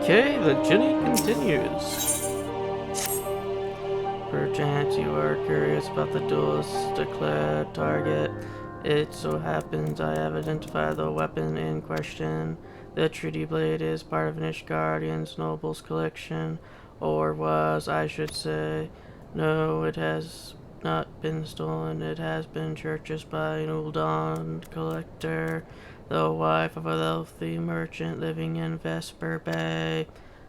Okay, the journey continues. Perchance you are curious about the duelist's declared target. It so happens I have identified the weapon in question. The treaty blade is part of an Ishgardian's noble's collection, or was, I should say. No, it has not been stolen. It has been purchased by an Uldon collector, the wife of a wealthy merchant living in Vesper Bay.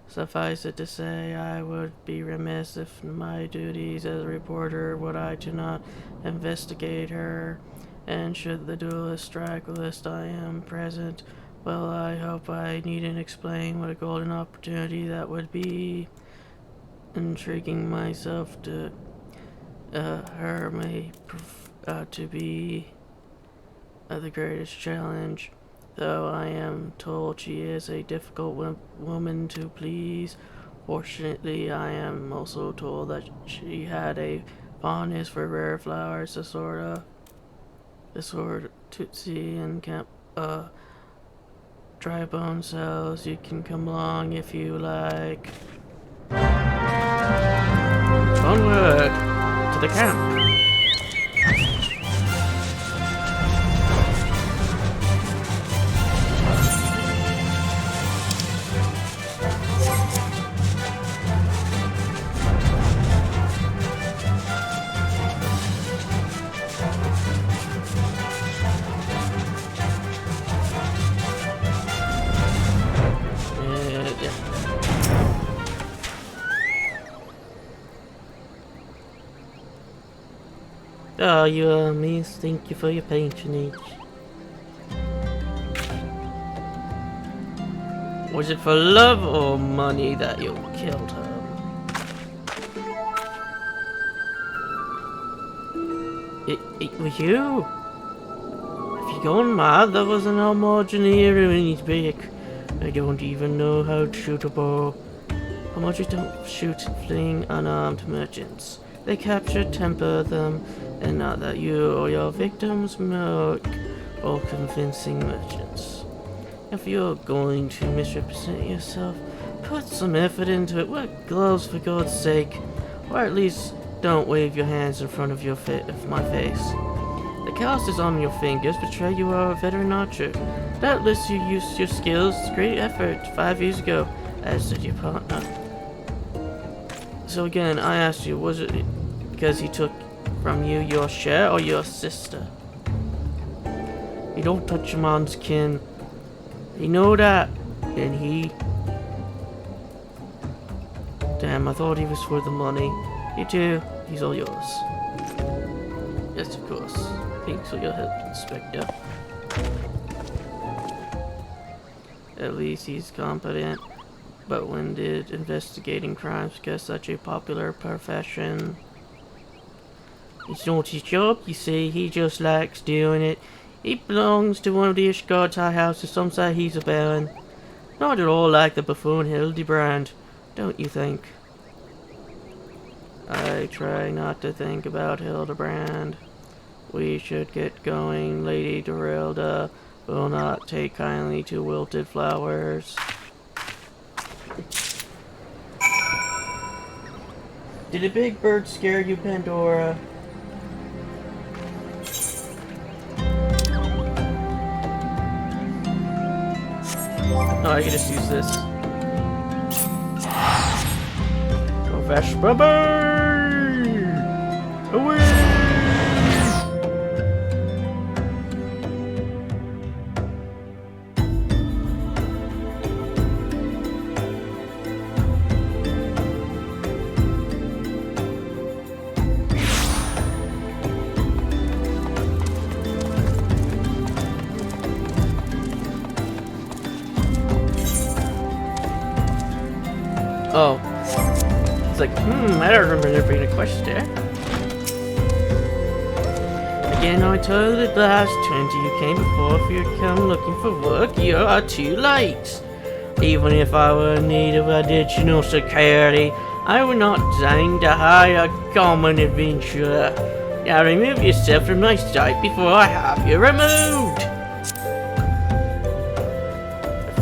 Suffice it to say, I would be remiss if my duties as a reporter would I to not investigate her. And should the duelist strike whilst I am present, well, I hope I needn't explain what a golden opportunity that would be. Intriguing myself to her may to be the greatest challenge, though I am told she is a difficult woman to please. Fortunately, I am also told that she had a fondness for rare flowers, the sort of Tootsie and Camp dry bone cells. You can come along if you like. Onward to the camp. Oh, you miss, thank you for your patronage. Was it for love or money that you killed her? It was you. If you're going mad, there was an homogeneer in his back. I don't even know how to shoot a bow. Homogers don't shoot fleeing unarmed merchants. They capture, temper them, and not that you or your victims make or convincing merchants. If you're going to misrepresent yourself, put some effort into it. Wear gloves for God's sake, or at least don't wave your hands in front of my face. The cast is on your fingers betray you are a veteran archer. Doubtless you used your skills with great effort 5 years ago, as did your partner. So again, I asked you, was it because he took from you your share or your sister? You don't touch a man's kin. You know that. And he... Damn, I thought he was for the money. You too. He's all yours. Yes, of course. Thanks for your help, Inspector. At least he's competent. But when did investigating crimes become such a popular profession? It's not his job, you see. He just likes doing it. He belongs to one of the Ishgard's high houses. Some say he's a baron. Not at all like the buffoon Hildebrand, don't you think? I try not to think about Hildebrand. We should get going. Lady Dorilda will not take kindly to wilted flowers. Did a big bird scare you, Pandora? Oh, I can just use this. Oh, Vespa Bird! Away! Oh. It's like, I don't remember there being a question there. Again, I told you the last 20 you came before. If you come looking for work, you are too late. Even if I were in need of additional security, I would not deign to hire a common adventurer. Now remove yourself from my sight before I have you removed.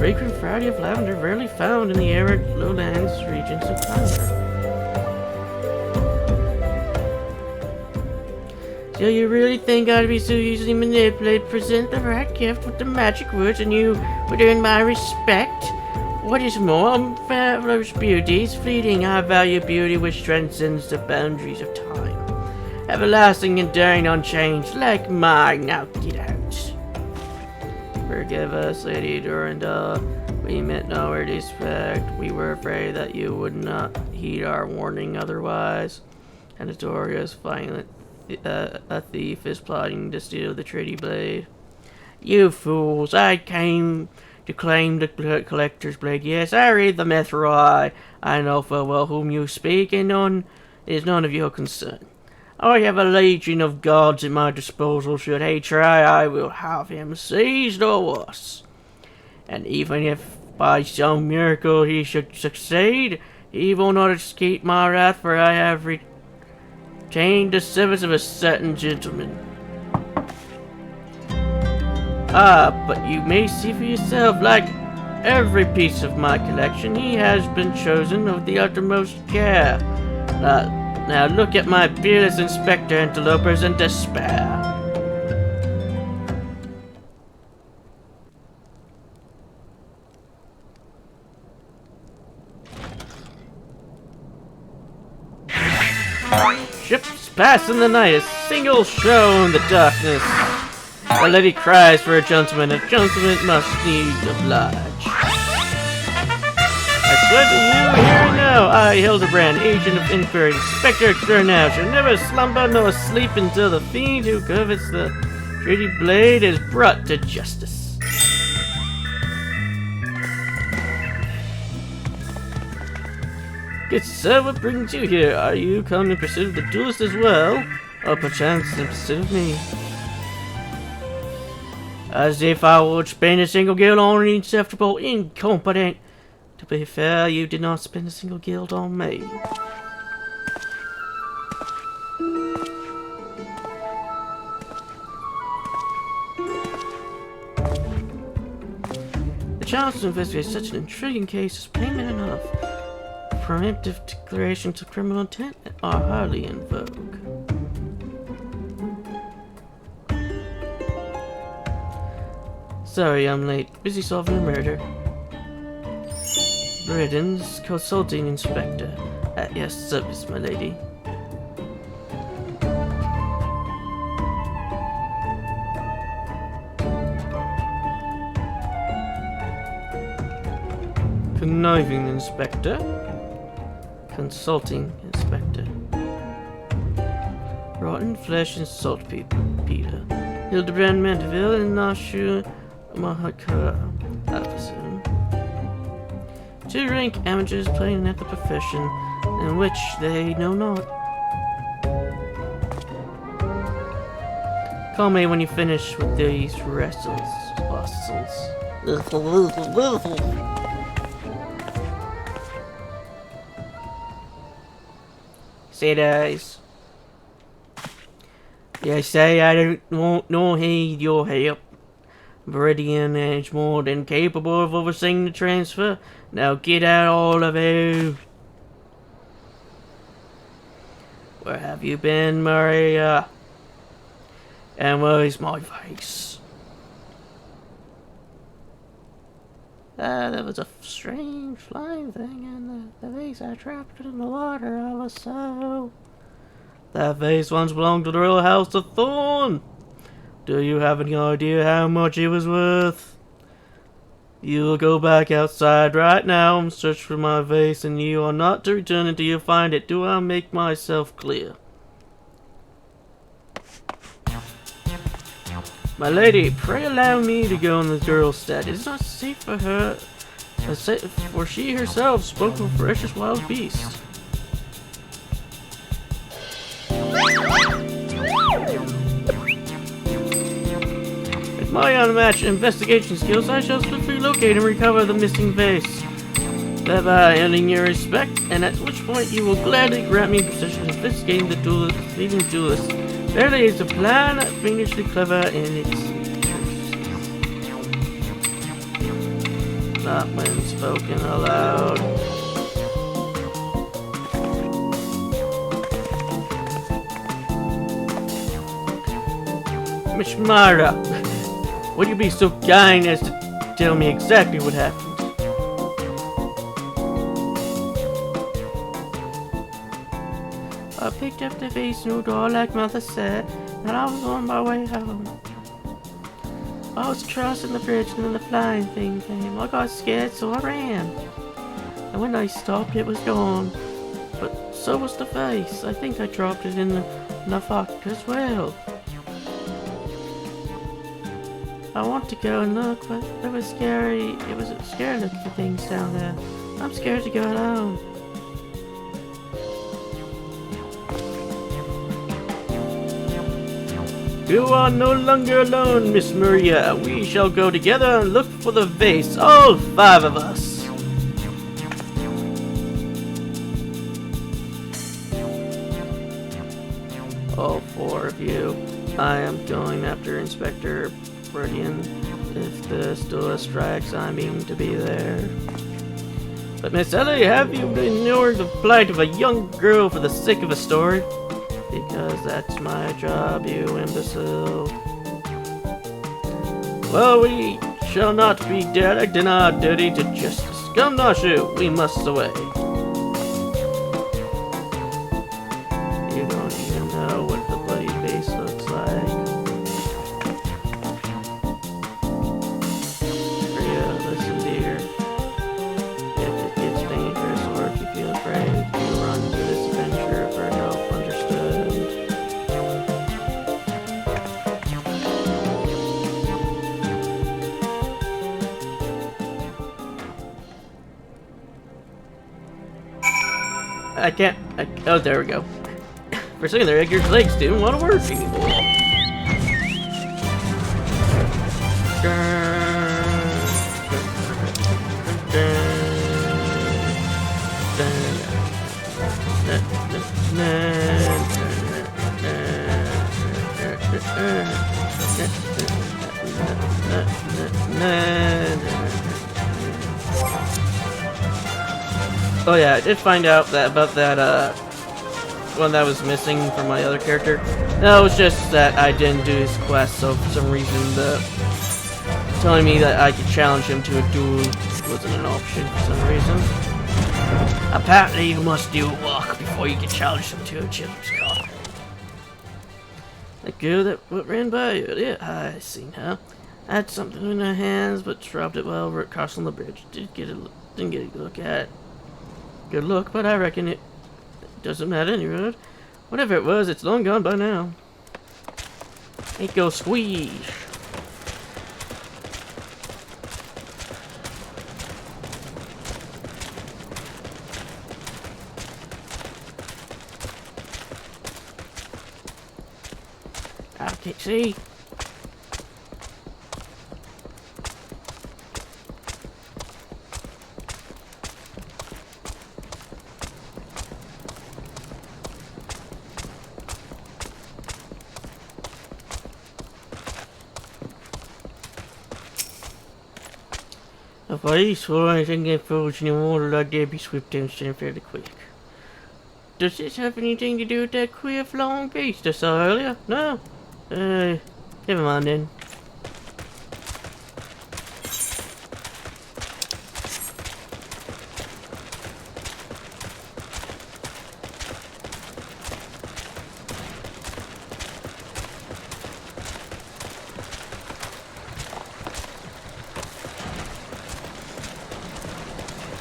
fragrant variety of lavender rarely found in the arid lowlands regions of climate. So you really think I'd be so easily manipulated? Present the right gift with the magic words and you would earn my respect? What is more, fabulous beauty is fleeting. I value beauty which transcends the boundaries of time. Everlasting, enduring, unchanged, like mine. Now get out. Forgive us, Lady Durandal. We meant no disrespect. We were afraid that you would not heed our warning otherwise. And notorious violent a thief is plotting to steal the Treaty Blade. You fools! I came to claim the Collector's Blade. Yes, I read the myth right. I know full well whom you speak, and it is none of your concern. I have a legion of guards at my disposal. Should he try, I will have him seized or worse. And even if by some miracle he should succeed, he will not escape my wrath, for I have retained the service of a certain gentleman. But you may see for yourself, like every piece of my collection, he has been chosen with the uttermost care. Now look at my fearless inspector interlopers in despair. Ships pass in the night, a single show in the darkness. A lady cries for a gentleman must need oblige. I swear to you here and now, I, Hildebrand, agent of inquiry, inspector extraordinaire, shall never slumber nor sleep until the fiend who covets the Treaty Blade is brought to justice. Good sir, what brings you here? Are you come in pursuit of the duelist as well? Or perchance in pursuit of me? As if I would spend a single guild on an insufferable incompetent. To be fair, you did not spend a single guild on me. The chance to investigate such an intriguing case is plain enough. Preemptive declarations of criminal intent are hardly in vogue. Sorry, I'm late. Busy solving a murder. Briden's consulting inspector. At your service, my lady. Conniving inspector. Consulting inspector. Rotten flesh and salt Peter. Hildebrand Mandeville and Nashu Mahakura officer. Two rank amateurs playing at the profession in which they know not. Call me when you finish with these wrestles. Say eyes. You say I don't want no heed your help. Viridian is more than capable of overseeing the transfer. Now get out, all of you. Where have you been, Maria? And where is my face? There was a strange flying thing in the vase. I trapped it in the water. I was so... That vase once belonged to the royal house of Thorn. Do you have any idea how much it was worth? You will go back outside right now and search for my vase, and you are not to return until you find it. Do I make myself clear? My lady, pray allow me to go in the girl's stead. It is not safe for her, for she herself spoke of a ferocious wild beast. With my unmatched investigation skills, I shall swiftly locate and recover the missing vase, thereby earning your respect, and at which point you will gladly grant me possession of investigating the leading duelist. Verily is a plan fiendishly clever in its not when spoken aloud. Miss Mara, would you be so kind as to tell me exactly what happened? I picked up the vase noodle like Mother said, and I was on my way home. I was crossing the bridge and then the flying thing came. I got scared, so I ran. And when I stopped, it was gone. But so was the vase. I think I dropped it in the fuck as well. I want to go and look, but it was scary. It was scary looking for things down there. I'm scared to go alone. You are no longer alone, Miss Maria. We shall go together and look for the vase, all 5 of us. All 4 of you. I am going after Inspector Meridian. If the Stola strikes, I mean to be there. But Miss Ellie, have you ignored the plight of a young girl for the sake of a story? Because that's my job, you imbecile. Well, we shall not be derelict in our duty to justice. Come, Nashu, we must away. You don't even know what the bloody face looks like. Maria, listen, dear. If it gets dangerous or if you feel afraid, you run to this adventure for help, understood? I can't. Oh, there we go. For a second there, Edgar's legs didn't want to work anymore. Oh yeah, I did find out that about that one that was missing from my other character. No, it was just that I didn't do his quest, so for some reason telling me that I could challenge him to a duel wasn't an option for some reason. Apparently you must do a walk before you can challenge him to a children's car. The girl that ran by earlier, I seen her. Had something in her hands, but dropped it while we're crossing the bridge. Didn't get a look at it. Good look, but I reckon it doesn't matter anyway. Whatever it was, it's long gone by now. Ain't go squeeze. I can't see. If I used for anything that floats in the water like that, be swift downstream fairly quick. Does this have anything to do with that queer flowing beast I saw earlier? No? Never mind then.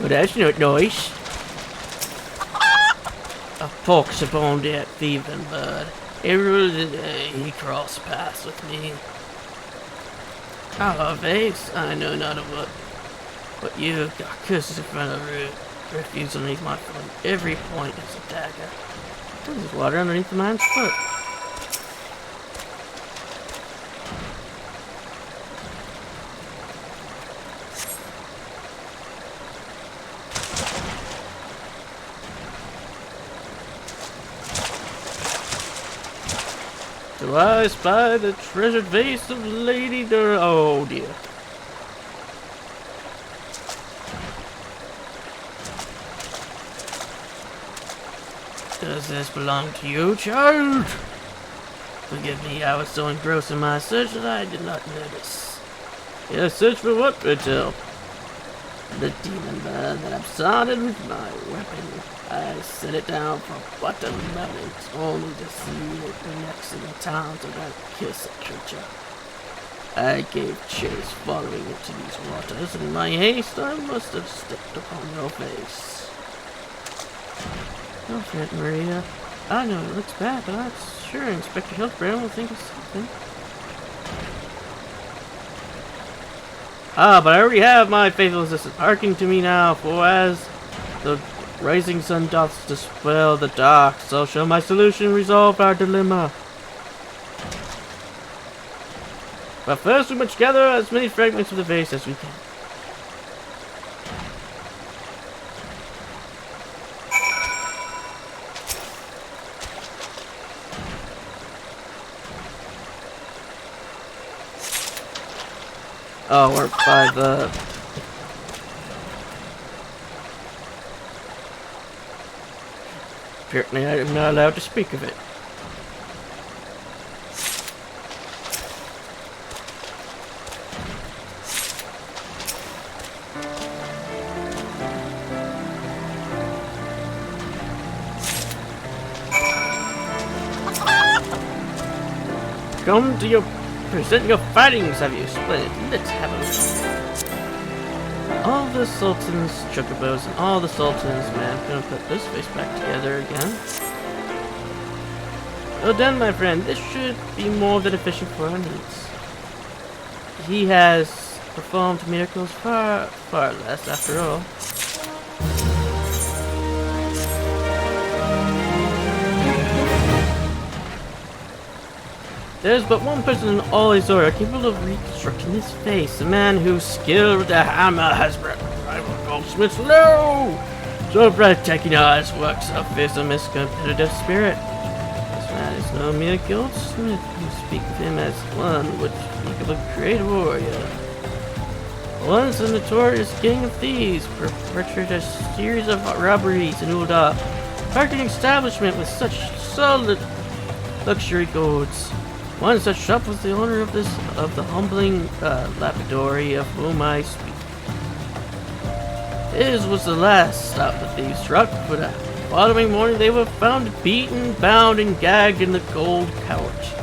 Well, that's not nice. A pox upon that thieving bud. Every other day he crossed paths with me. Oh, face, I know not of what you got curses in front of root. Refuse underneath my foot. Every point is a dagger. There's water underneath the man's foot. Do I spy the treasured vase of Lady Dur— oh dear. Does this belong to you, child? Forgive me, I was so engrossed in my search that I did not notice. Your search for what, Bertel? The demon bird that absconded with my weapon. I set it down for but a moment, only to see it the next in the town to that kiss a creature. I gave chase following it to these waters, and in my haste I must have stepped upon your face. Don't fret, Maria. I know it looks bad, but I'm sure Inspector Hildebrand will think of something. Ah, but I already have my faithful assistant. Hearken to me now, for as the rising sun doth dispel the dark, so shall my solution resolve our dilemma. But first we must gather as many fragments of the vase as we can. Oh, we're by the... Apparently I am not allowed to speak of it. Come to present your findings, have you? Splendid. Let's have a look. All the Sultan's chocobos and all the Sultan's man. I'm gonna put this face back together again. Well done, my friend. This should be more than efficient for our needs. He has performed miracles far less, after all. There's but one person in all Azora capable of reconstructing this face, a man whose skill with the hammer has rivaled goldsmiths low. So breathtaking are his works of wisdom and competitive spirit. This man is no mere goldsmith. You speak of him as one would speak of a great warrior. Once a notorious gang of thieves perpetrated a series of robberies in Ulda, parking an establishment with such solid luxury goods. One such shop was the owner of the humbling lapidary of whom I speak. His was the last stop the thieves struck, but the following morning they were found beaten, bound, and gagged in the gold couch.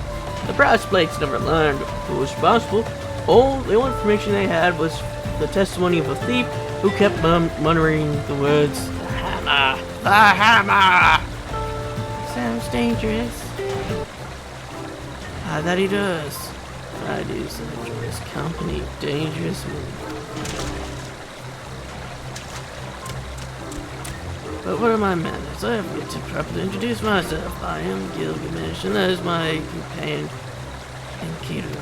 The brass plates never learned who was responsible. The only information they had was the testimony of a thief who kept muttering the words, "The hammer! The hammer!" Sounds dangerous. That he does. I do so enjoy his company, dangerous men. But what are my manners? I have yet to properly introduce myself. I am Gilgamesh, and that is my companion, Enkidu.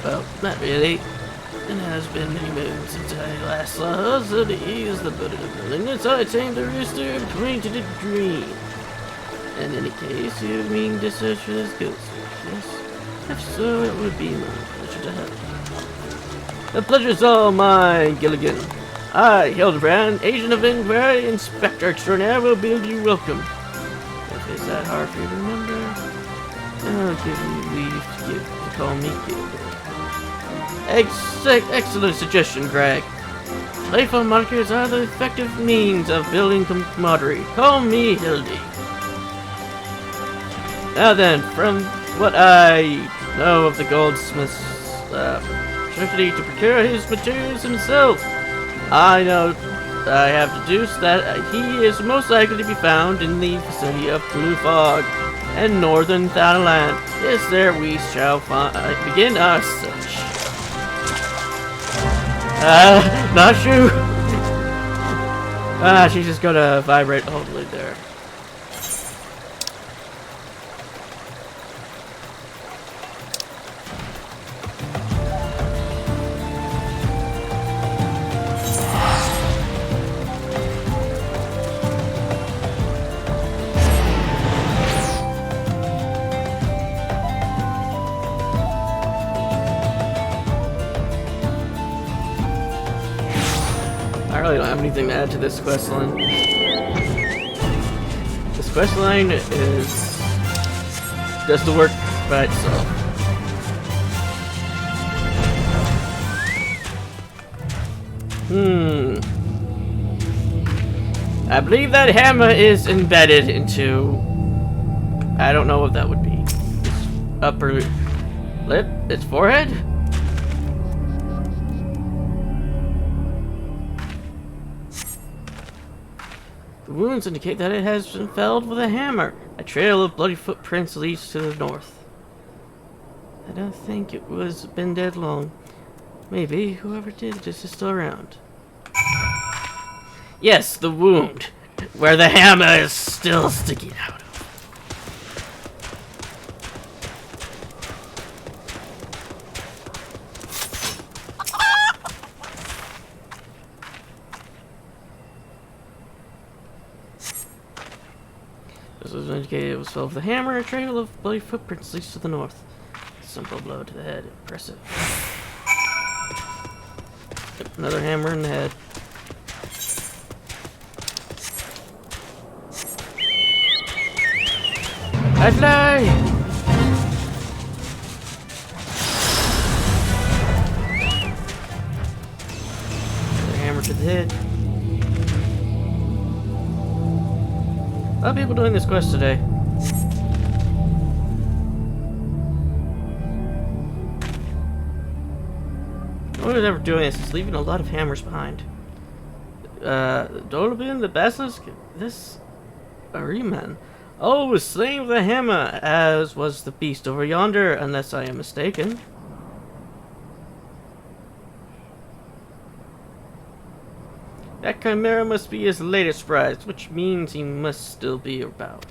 Well, not really. It has been many moons since I last saw her, so to ease the burden of loneliness, I tamed a rooster and acquainted a dream. In any case, you mean to search for this ghost? Yes. If so, it would be my pleasure to help. The pleasure's all mine, Gilligan. I, Hildebrand, agent of inquiry, inspector extraordinaire, will bid you welcome. If it's that hard for you to remember, I'll give you leave to call me Gilligan. Excellent suggestion, Greg. Playful markers are the effective means of building camaraderie. Call me Hildy. Now then, from what I know of the goldsmith's ability to procure his materials himself, I have deduced that he is most likely to be found in the vicinity of Blue Fog and northern Thailand. Yes, there we shall begin our search. Not sure. She's just gonna vibrate all the way there. I really don't have anything to add to this quest line. quest line does the work by itself. I believe that hammer is embedded into... I don't know what that would be. Its upper lip? Its forehead? The wounds indicate that it has been felled with a hammer. A trail of bloody footprints leads to the north. I don't think it was been dead long. Maybe whoever did this is still around. Yes, the wound, where the hammer is still sticking out of. This was indicated it was filled with a hammer. A trail of bloody footprints leads to the north. Simple blow to the head. Impressive. Yep, another hammer in the head. I fly! Another hammer to the head. A lot of people doing this quest today. No one is ever doing this. It's leaving a lot of hammers behind. Dolobin, the basilisk, this Ariman. Oh, was slain with a hammer, as was the beast over yonder, unless I am mistaken. That chimera must be his latest prize, which means he must still be about.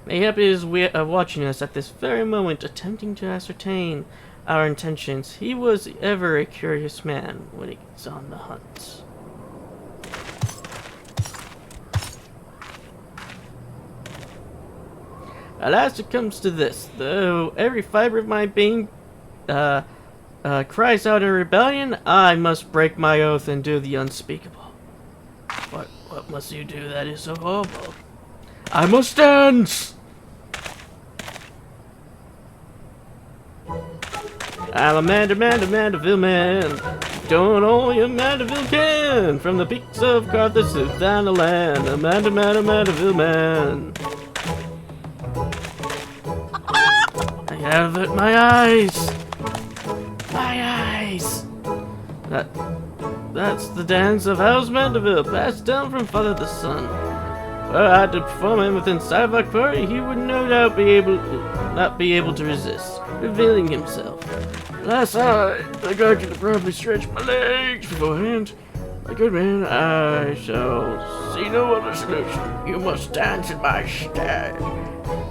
Mayhap he is watching us at this very moment, attempting to ascertain our intentions. He was ever a curious man when he's on the hunt. Alas, it comes to this, though every fiber of my being cries out in rebellion, I must break my oath and do the unspeakable. What must you do that is so horrible? I must dance! I'm a Mandeville man, doing all your Mandeville can, from the peaks of Carthage to down the land, a Mandeville man. I have it, my eyes! My eyes! That's the dance of House Mandeville, passed down from father to son. Were I to perform it within sight of our quarry, he would no doubt not be able to resist, revealing himself. Last night, I got you to probably stretch my legs beforehand. My good man, I shall see no other solution. You must dance in my stead.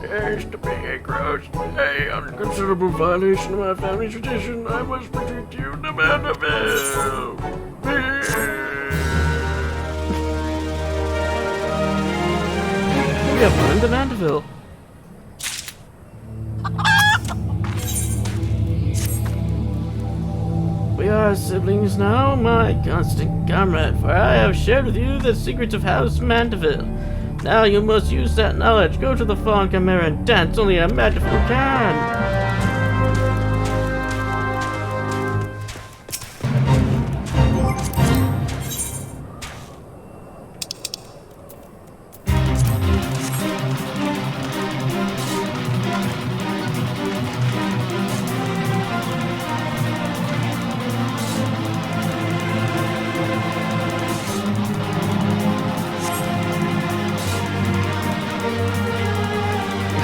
There's to be a gross, unconsiderable violation of my family tradition. I must retreat you to Mandeville. We have learned to Mandeville. We are siblings now, my constant comrade, for I have shared with you the secrets of House Mandeville. Now you must use that knowledge. Go to the Fallen Chimera and dance only a Mandeville can.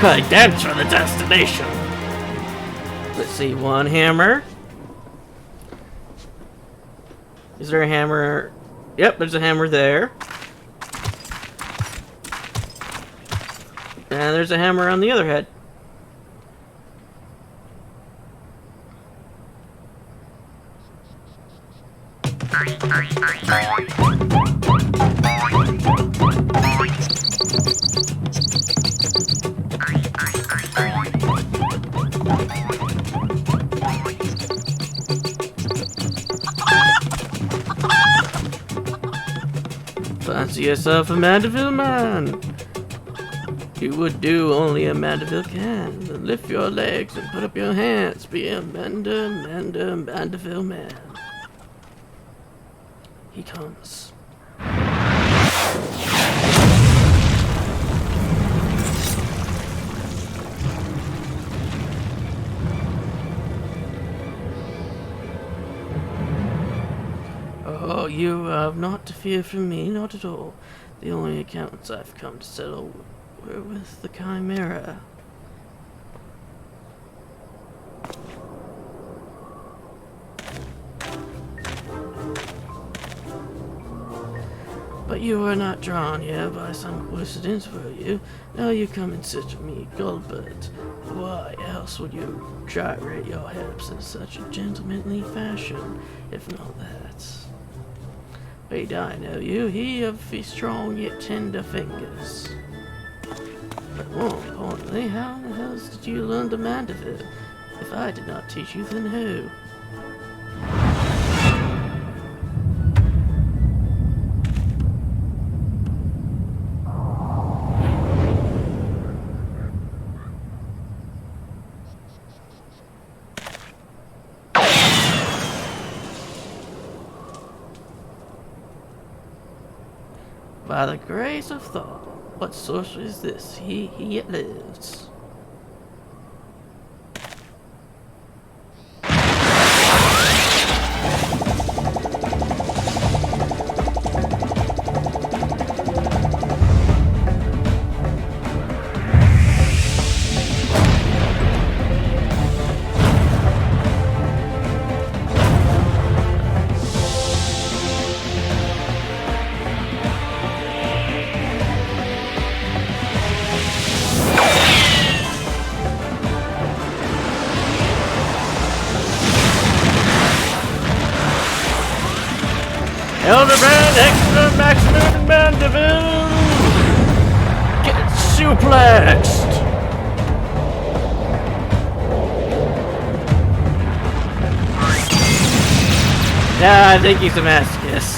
I dance for the destination. Let's see, one hammer. Is there a hammer? Yep, there's a hammer there. And there's a hammer on the other head. Fancy yourself a Mandeville man. You would do only a Mandeville can. Lift your legs and put up your hands. Be a Mandeville man. He comes. Oh, you have not to fear from me, not at all. The only accounts I've come to settle were with the Chimera. But you were not drawn here by some coincidence, were you? Now you come in search of me, Gulbert. Why else would you gyrate your hips in such a gentlemanly fashion, if not that? Wait, I know you, he of the strong yet tender fingers. But more importantly, how in the hell did you learn the Mandeville? If I did not teach you, then who? By the grace of Thor, what sorcery is this? He yet lives. Elderbrand, extra maximum Mandeville! Get suplexed! Yeah, I think he's a masochist.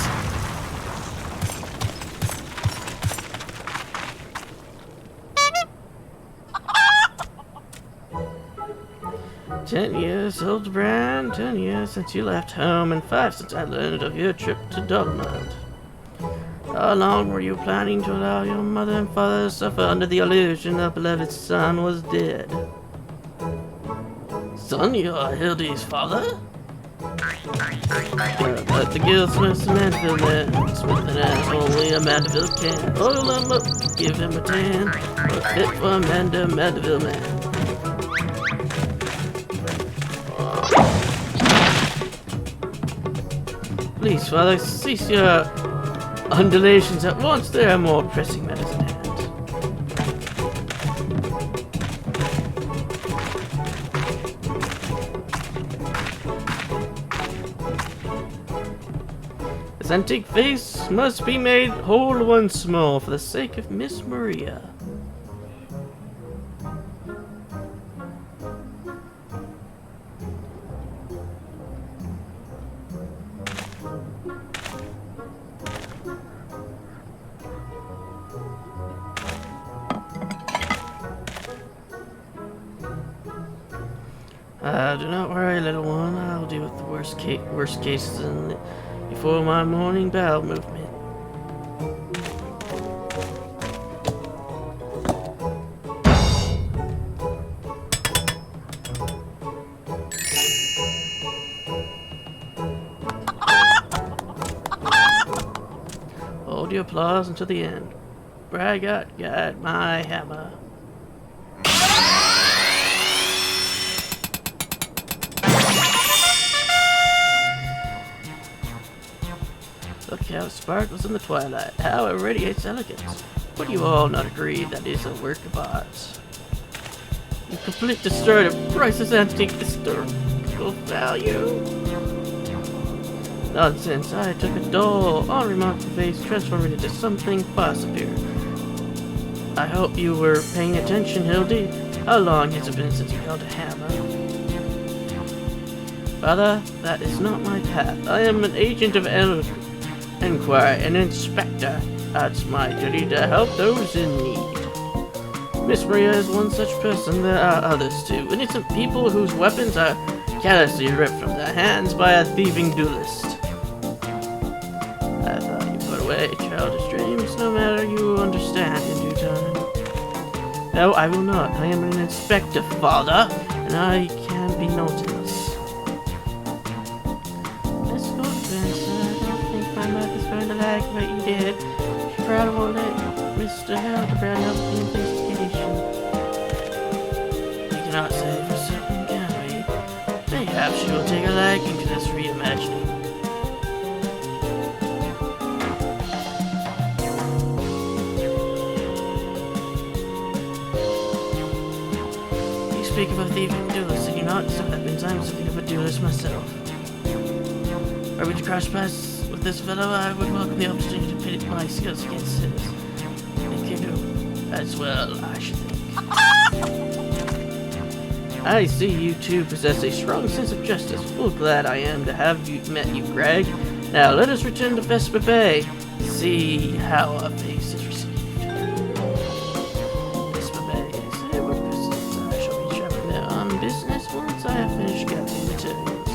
Hildebrand, 10 years since you left home, and 5 since I learned of your trip to Dulmont. How long were you planning to allow your mother and father to suffer under the illusion their beloved son was dead? Son, you are Hildy's father? But the guildsmith's Mandeville man, Smith and ass only a Mandeville can. Oil him up, give him a tan, or fit for a Mandeville man. Please, Father, cease your undulations at once. There are more pressing matters at hand. This antique face must be made whole once more for the sake of Miss Maria. Do not worry, little one. I'll deal with the worst cases before my morning bowel movement. Hold your applause until the end. Braggart got my hammer. Look how it sparkles in the twilight, how it radiates elegance. Would you all not agree that is a work of art? You completely destroyed a priceless antique historical value. Nonsense, I took a dull, unremarkable face, transformed it into something far superior. I hope you were paying attention, Hildy. How long has it been since you held a hammer? Father, that is not my path. I am an agent of Inquiry, an inspector. It's my duty to help those in need. Miss Maria is one such person. There are others too. Innocent people whose weapons are carelessly ripped from their hands by a thieving duelist. I thought you put away childish dreams. No matter, you will understand in due time. No, I will not. I am an inspector, father, and I can be nautilus. Let's go, Spencer. I don't think my mother's going to like what you did. She probably won't let Mr. Hildebrand help the investigation. We cannot say for certain, can we? Perhaps she will take a liking to this reimagining. Speak of a thieving duelist, and you not some weapons. I'm something of a duelist myself. Are we to cross paths with this fellow? I would welcome the opportunity to pit my skills against his. And can do as well, I should think. I see you two possess a strong sense of justice. Full glad I am to have met you, Greg. Now let us return to Vespa Bay. See how our face is received. Business once I have finished gathering materials.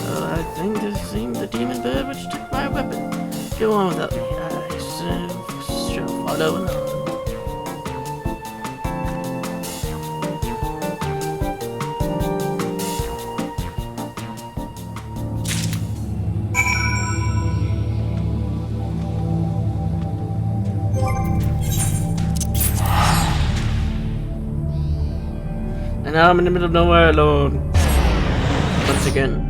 Oh, I think this seems the demon bird which took my weapon. Go on without me. I shall follow along. And now I'm in the middle of nowhere alone. Once again.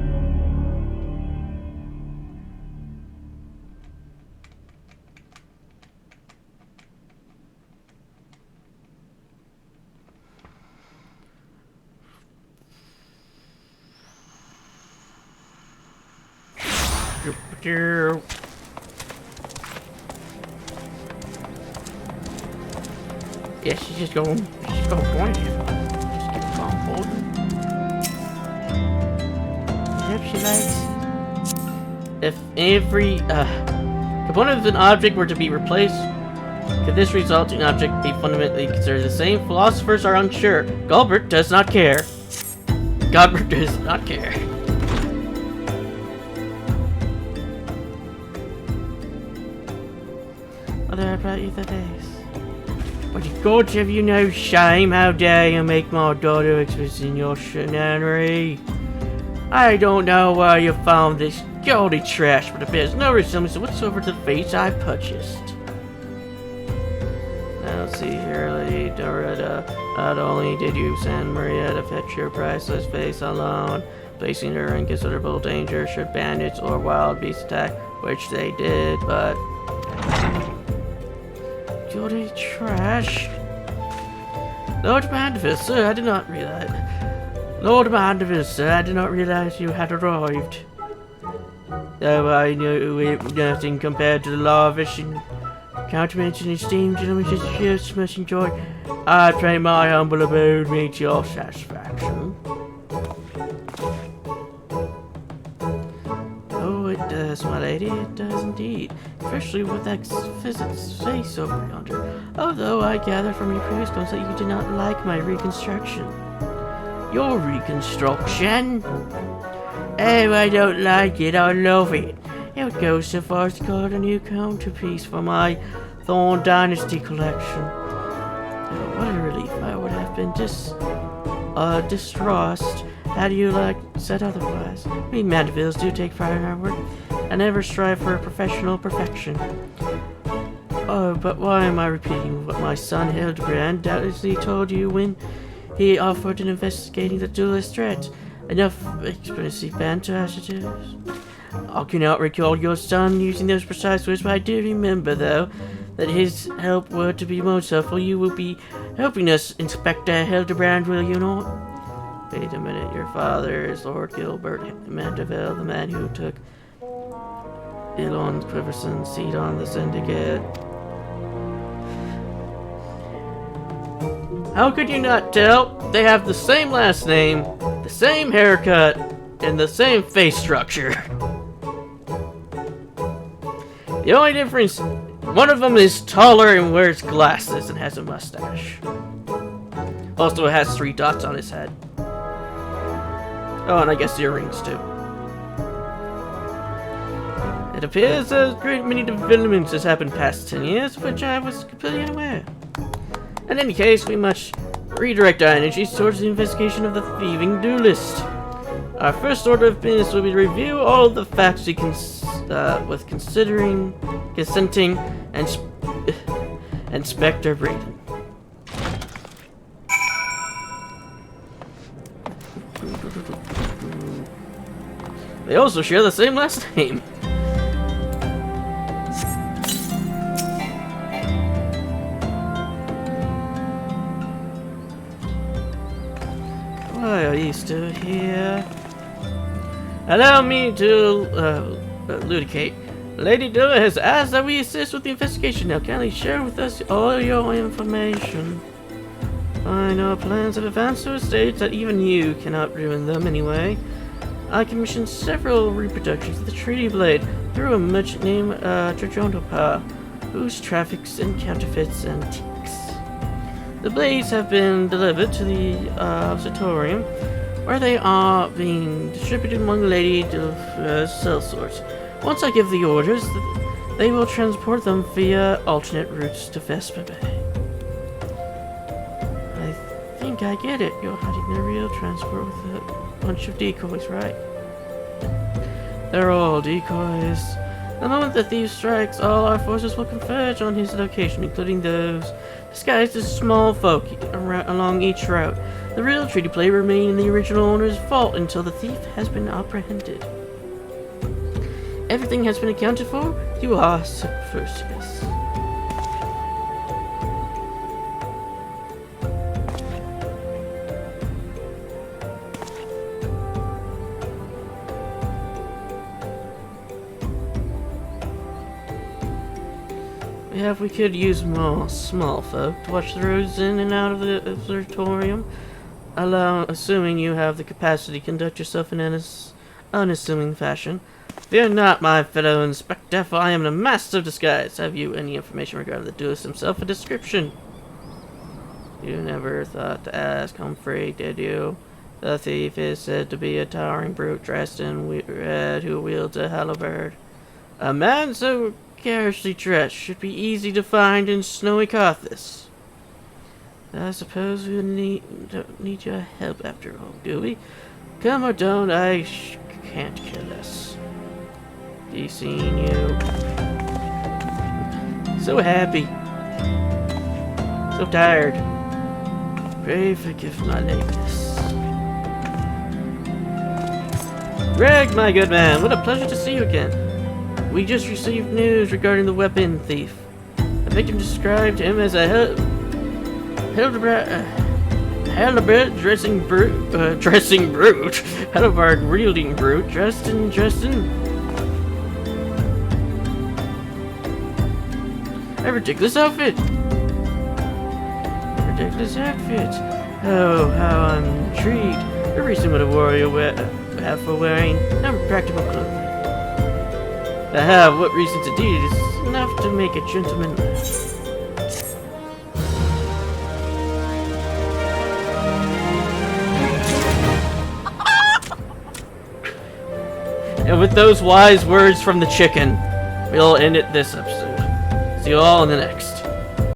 Yeah, she's just going point here. She likes. If every component of an object were to be replaced, could this resulting object be fundamentally considered the same? Philosophers are unsure. Gilbert does not care. Gilbert does not care. Mother, I brought you the vase. But you God, have you no shame? How dare you make my daughter express in your shenanery? I don't know where you found this gaudy trash, but it bears no resemblance whatsoever to the vase I purchased. Now see here, Lady Doretta, not only did you send Maria to fetch your priceless vase alone, placing her in considerable danger should bandits or wild beasts attack, which they did, but... Gaudy trash? Lord Mandeville, sir, I did not realize... Lord Mandeville, sir, I did not realize you had arrived. Though I knew it was nothing compared to the lavish and countenance and esteemed gentlemen just must enjoy. I pray my humble abode meet your satisfaction. Oh, it does, my lady, it does indeed. Especially with that physics face over yonder. Although I gather from your previous comments that you did not like my reconstruction. Your reconstruction? Oh, I don't like it, I love it. It would go so far as to call it a new counterpiece for my Thorn Dynasty collection. Oh, what a relief. I would have been distressed had you said otherwise. We Mandevilles do take pride in our work and never strive for professional perfection. Oh, but why am I repeating what my son Hildebrand doubtlessly told you when he offered in investigating the duelist threat? Enough explicit banter as it is. I cannot recall your son using those precise words, but I do remember, though, that his help were to be most helpful. You will be helping us, Inspector Hildebrand, will you not? Wait a minute, your father is Lord Gilbert Mandeville, the man who took Elon Quiverson's seat on the Syndicate. How could you not tell? They have the same last name, the same haircut, and the same face structure. The only difference One of them is taller and wears glasses and has a mustache. Also has 3 dots on his head. Oh, and I guess earrings too. It appears a great many developments has happened past 10 years, of which I was completely unaware. In any case, we must redirect our energies towards the investigation of the thieving duelist. Our first order of business will be to review all the facts with consenting and Inspector Braden. They also share the same last name. Why are you still here? Allow me to ludicate. Lady Dilla has asked that we assist with the investigation. Now kindly share with us all your information. I know plans have advanced to a stage that even you cannot ruin them anyway. I commissioned several reproductions of the Treaty Blade through a merchant named Trajondopa, whose traffics in counterfeits antiques. The blades have been delivered to the observatorium, where they are being distributed among Lady Dilla's sellswords. Once I give the orders, they will transport them via alternate routes to Vespa Bay. I think I get it. You're hiding the real transport with a bunch of decoys, right? They're all decoys. The moment the thief strikes, all our forces will converge on his location, including those disguised as small folk along each route. The real treaty play remain in the original owner's vault until the thief has been apprehended. Everything has been accounted for. You are superfluous. Yeah, if we could use more small folk to watch the roads in and out of the observatorium, assuming you have the capacity to conduct yourself in an unassuming fashion. Fear not, my fellow inspector, for I am the master of disguise. Have you any information regarding the duelist himself? A description? You never thought to ask, Humphrey, did you? The thief is said to be a towering brute dressed in red who wields a halberd. A man so garishly dressed should be easy to find in snowy Carthus. I suppose we don't need your help after all, do we? Come or don't, I can't kill us. Be seeing you. So happy. So tired. Pray forgive my lateness. Greg, my good man, what a pleasure to see you again. We just received news regarding the weapon thief. The victim described him as a halberd dressing brute, halberd wielding brute, dressed in. A ridiculous outfit. Oh, how I'm intrigued. A reason would a warrior have for wearing non-practical clothing. What reasons indeed is enough to make a gentleman laugh. And with those wise words from the chicken, we'll end it this episode. See you all in the next.